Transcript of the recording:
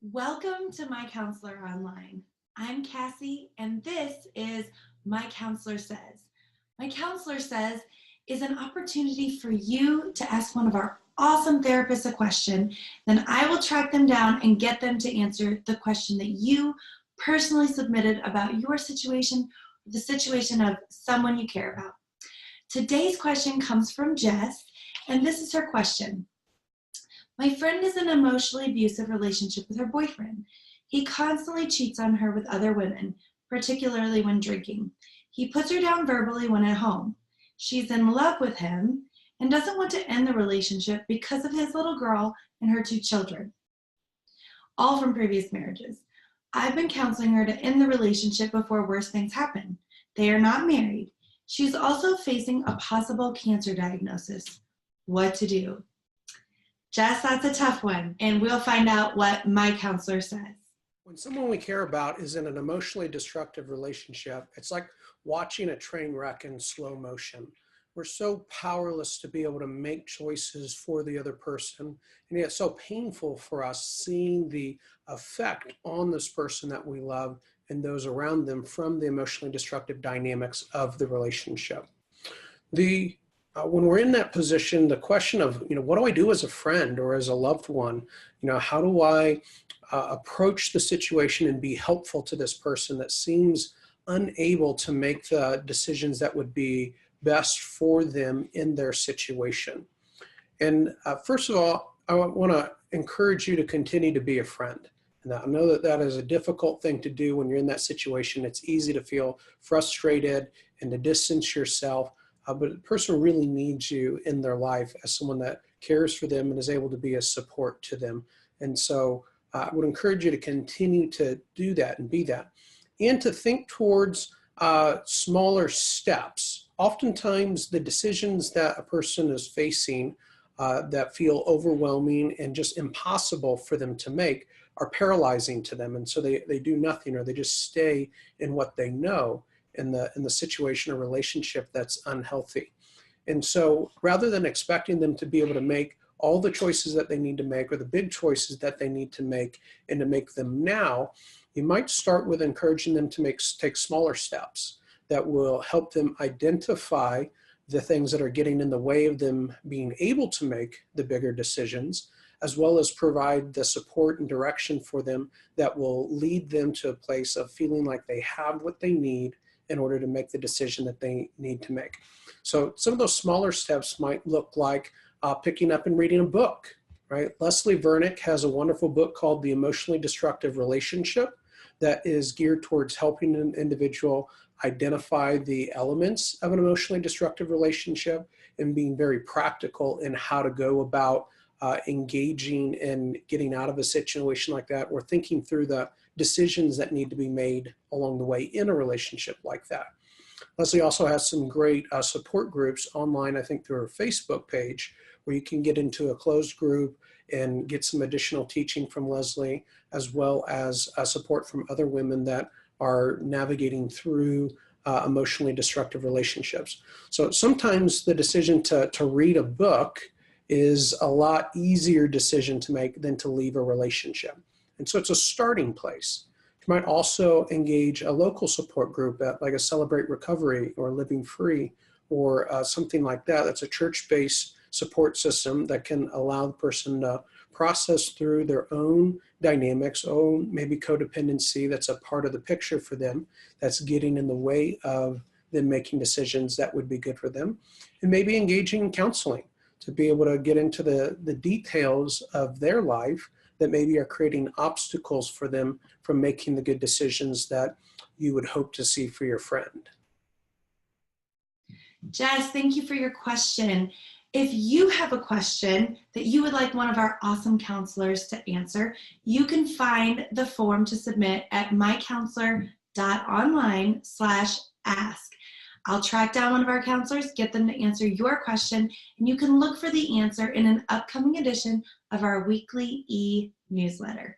Welcome to My Counselor Online. I'm Cassie, and this is My Counselor Says. My Counselor Says is an opportunity for you to ask one of our awesome therapists a question, then I will track them down and get them to answer the question that you personally submitted about your situation, or the situation of someone you care about. Today's question comes from Jess, and this is her question. My friend is in an emotionally abusive relationship with her boyfriend. He constantly cheats on her with other women, particularly when drinking. He puts her down verbally when at home. She's in love with him and doesn't want to end the relationship because of his little girl and her 2 children, all from previous marriages. I've been counseling her to end the relationship before worse things happen. They are not married. She's also facing a possible cancer diagnosis. What to do? Jess, that's a tough one, and we'll find out what my counselor says. When someone we care about is in an emotionally destructive relationship, it's like watching a train wreck in slow motion. We're so powerless to be able to make choices for the other person, and yet it's so painful for us seeing the effect on this person that we love and those around them from the emotionally destructive dynamics of the relationship. When we're in that position, the question of, what do I do as a friend or as a loved one? How do I approach the situation and be helpful to this person that seems unable to make the decisions that would be best for them in their situation? And first of all, I want to encourage you to continue to be a friend. And I know that that is a difficult thing to do when you're in that situation. It's easy to feel frustrated and to distance yourself. But the person really needs you in their life as someone that cares for them and is able to be a support to them. And so I would encourage you to continue to do that and be that. And to think towards smaller steps. Oftentimes the decisions that a person is facing that feel overwhelming and just impossible for them to make are paralyzing to them. And so they do nothing, or they just stay in what they know in the situation or relationship that's unhealthy. And so rather than expecting them to be able to make all the choices that they need to make or the big choices that they need to make and to make them now, you might start with encouraging them to take smaller steps that will help them identify the things that are getting in the way of them being able to make the bigger decisions, as well as provide the support and direction for them that will lead them to a place of feeling like they have what they need in order to make the decision that they need to make. So some of those smaller steps might look like picking up and reading a book, right? Leslie Vernick has a wonderful book called The Emotionally Destructive Relationship that is geared towards helping an individual identify the elements of an emotionally destructive relationship and being very practical in how to go about engaging and getting out of a situation like that, or thinking through the decisions that need to be made along the way in a relationship like that. Leslie also has some great support groups online, I think through her Facebook page, where you can get into a closed group and get some additional teaching from Leslie, as well as support from other women that are navigating through emotionally destructive relationships. So sometimes the decision to read a book is a lot easier decision to make than to leave a relationship. And so it's a starting place. You might also engage a local support group like a Celebrate Recovery or Living Free or something like that. That's a church-based support system that can allow the person to process through their own dynamics, maybe codependency that's a part of the picture for them that's getting in the way of them making decisions that would be good for them, and maybe engaging in counseling to be able to get into the details of their life that maybe are creating obstacles for them from making the good decisions that you would hope to see for your friend. Jess, thank you for your question. If you have a question that you would like one of our awesome counselors to answer, you can find the form to submit at MyCounselor.Online/ask. I'll track down one of our counselors, get them to answer your question, and you can look for the answer in an upcoming edition of our weekly e-newsletter.